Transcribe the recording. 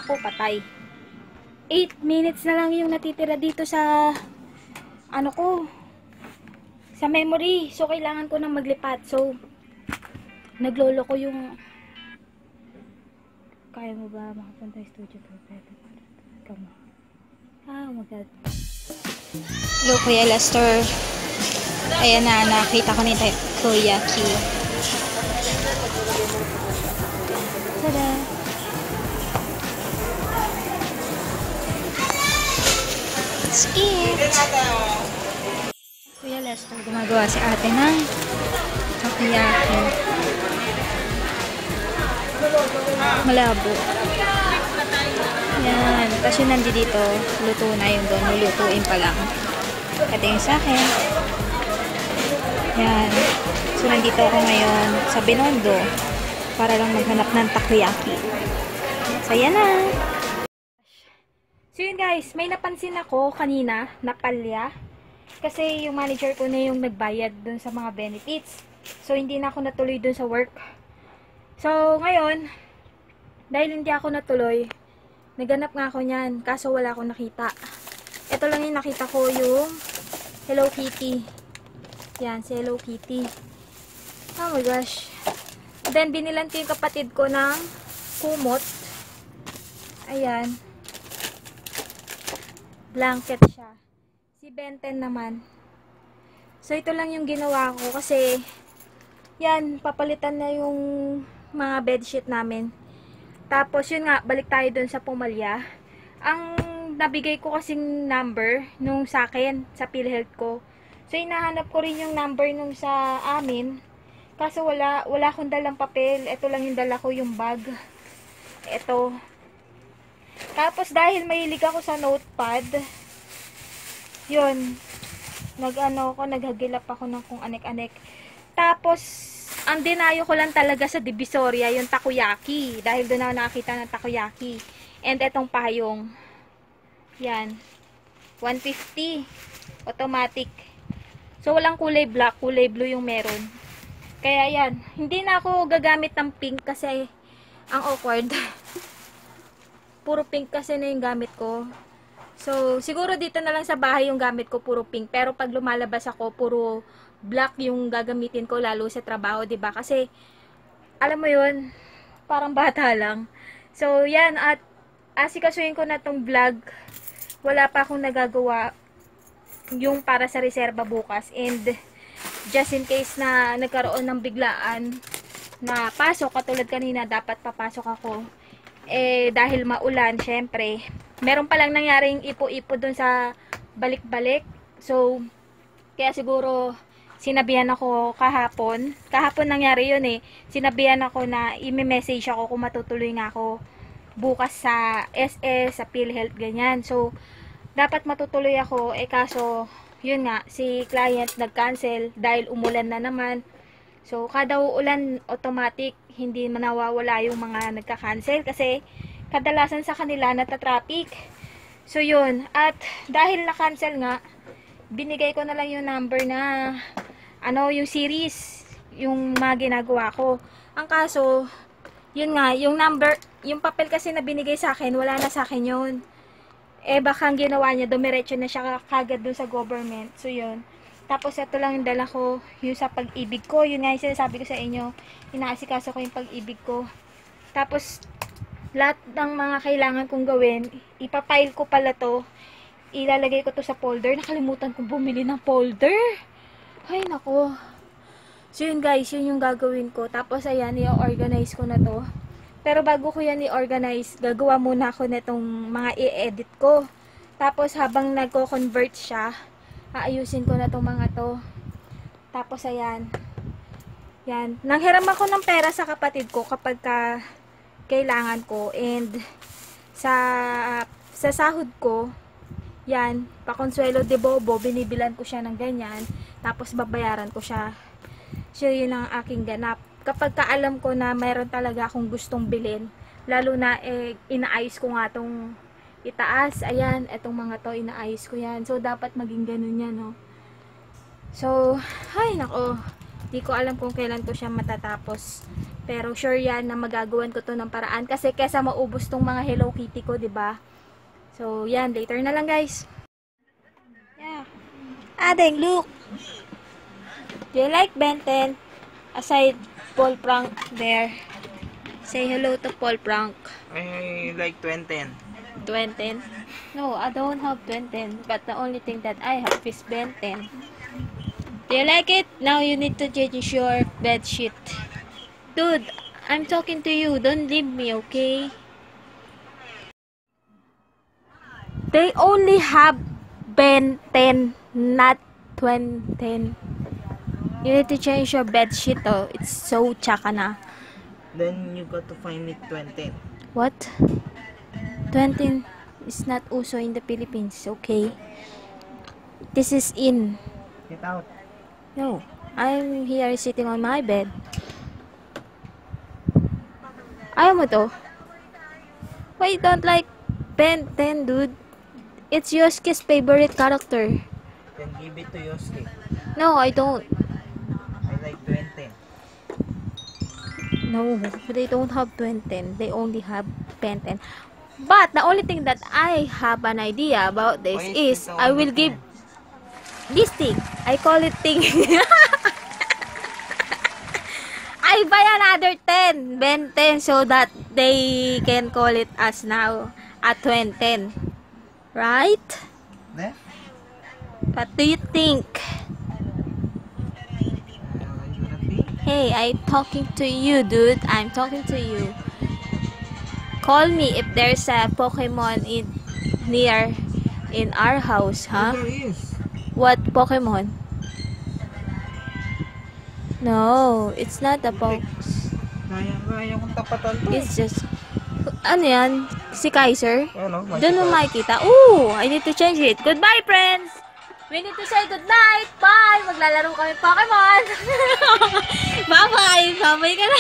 ako, patay. 8 minutes na lang yung natitira dito sa ano ko, sa memory. So kailangan ko nang maglipat. So naglolo ko yung kaya mo ba makapunta sa studio to? Come on. Oh my god. Hello Kuya Lester. Ayan na, nakita ko ni Kuya Q. Tada! Let's eat! Kuya Lester, gumagawa si ate ng takoyaki. Malabo. Yan. Tapos yung nandito, luto na yung doon. Lulutuin pa lang. Ito yung sa akin. Yan. So, nandito ako ngayon sa Binondo para lang maghanap ng takoyaki. So, yan na. So, yun guys. May napansin ako kanina na palya. Kasi yung manager ko na yung nagbayad dun sa mga benefits. So, hindi na ako natuloy dun sa work. So, ngayon, dahil hindi ako natuloy, naganap nga ako niyan, kaso wala akong nakita. Ito lang yung nakita ko, yung Hello Kitty. Yan, si Hello Kitty. Oh my gosh. Then, binilan ko yung kapatid ko ng kumot. Ayan. Blanket siya. Si Benten naman. So, ito lang yung ginawa ko kasi, yan, papalitan na yung mga bedsheet namin. Tapos, yun nga, balik tayo dun sa Pumalya. Ang nabigay ko kasing number nung sa akin, sa PhilHealth ko. So, hinahanap ko rin yung number nung sa amin. Kaso, wala akong dalang papel. Ito lang yung dala ko, yung bag. Ito. Tapos, dahil mahilig ako sa notepad, yun, naghagilap ako ng kung anek-anek. Tapos, ang dinayo ko lang talaga sa Divisoria, yung takoyaki. Dahil doon ako nakakita ng takoyaki. And etong payong. Yan. 150. Automatic. So, walang kulay black. Kulay blue yung meron. Kaya yan. Hindi na ako gagamit ng pink kasi ang awkward. Puro pink kasi na yung gamit ko. So, siguro dito na lang sa bahay yung gamit ko puro pink. Pero pag lumalabas ako, puro black yung gagamitin ko lalo sa trabaho, 'di ba? Kasi alam mo 'yun, parang bata lang. So, yan at asikasuhin ko na tong vlog. Wala pa akong nagagawa yung para sa reserba bukas and just in case na nagkaroon ng biglaan na pasok katulad kanina, dapat papasok ako. Eh dahil maulan, syempre, meron pa lang nangyaring ipo-ipo dun sa balik-balik. So, kaya siguro sinabihan ako kahapon nangyari yun eh, sinabihan ako na i-message ako kung matutuloy nga ako bukas sa SS, sa PhilHealth, ganyan. So, dapat matutuloy ako, eh kaso, yun nga, si client nag-cancel dahil umulan na naman. So, kada uulan, automatic, hindi manawawala yung mga nagka-cancel kasi kadalasan sa kanila nata-traffic. So, yun. At dahil na-cancel nga, binigay ko na lang yung number na yung series, yung mga ginagawa ko. Ang kaso, yun nga, yung number, yung papel kasi na binigay sa akin, wala na sa akin yun. Eh, baka ang ginawa niya, dumiretso na siya kagad dun sa government. So, yun. Tapos, ito lang yung dala ko, yung sa pag-ibig ko. Yun nga yung sinasabi ko sa inyo, inaasikaso ko yung pag-ibig ko. Tapos, lahat ng mga kailangan kong gawin, ipapile ko pala to, ilalagay ko to sa folder. Nakalimutan kong bumili ng folder. Ay, nako. So, yun guys, yun yung gagawin ko. Tapos, ayan, i-organize ko na to. Pero bago ko yan i-organize, gagawa muna ako netong mga i-edit ko. Tapos, habang nagko-convert siya, aayusin ko na tong mga to. Tapos, ayan. Yan. Nanghiram ako ng pera sa kapatid ko kapag kailangan ko. And, sa sahod ko, yan, pakonsuelo de bobo, binibilan ko siya ng ganyan, tapos babayaran ko siya. So, yun ang aking ganap. Kapag kaalam ko na mayroon talaga akong gustong bilhin, lalo na inaayos ko nga tong itaas, ayan, etong mga to, inaayos ko yan. So, dapat maging ganun yan, no? So, ay, nako, Di ko alam kung kailan ko siya matatapos. Pero sure yan na magagawan ko to ng paraan. Kasi kesa maubos tong mga Hello Kitty ko, 'di ba? So, yan. Later na lang, guys. Yeah. Adeng, look. Do you like Ben 10? Aside Paul Prank there. Say hello to Paul Prank. I like 2010. 2010? No, I don't have 2010. But the only thing that I have is Ben 10. Do you like it? Now you need to change your bed sheet. Dude, I'm talking to you. Don't leave me, okay? They only have Ben 10, not 2010. You need to change your bed sheet, oh. It's so tsaka na. Then you got to find it 2010. What? 20 is not uso in the Philippines, okay? This is in. Get out. No, I'm here sitting on my bed. Ayaw mo to? Why you don't like Ben 10, dude? It's Yosuke's favorite character. Then give it to Yosuke. No, I don't. I like 2010. No, they don't have 2010. They only have Ben 10. But the only thing that I have an idea about this Why is it I will only give 10? this thing. I call it thing. I buy another 10, Ben 10, so that they can call it as now at 2010. Right? There? What do you think? You wanna be? Hey, I'm talking to you, dude. I'm talking to you. Call me if there's a Pokemon near in our house, huh? There is. What Pokemon? No, it's not a Pokemon. Kaya kong tapatan to. It's just, ano yan? Si Kaiser? Ano? Doon mo makikita. Ooh, I need to change it. Goodbye, friends! We need to say goodnight. Bye! Maglalaro kami Pokemon. Bye-bye! Bye-bye ka na.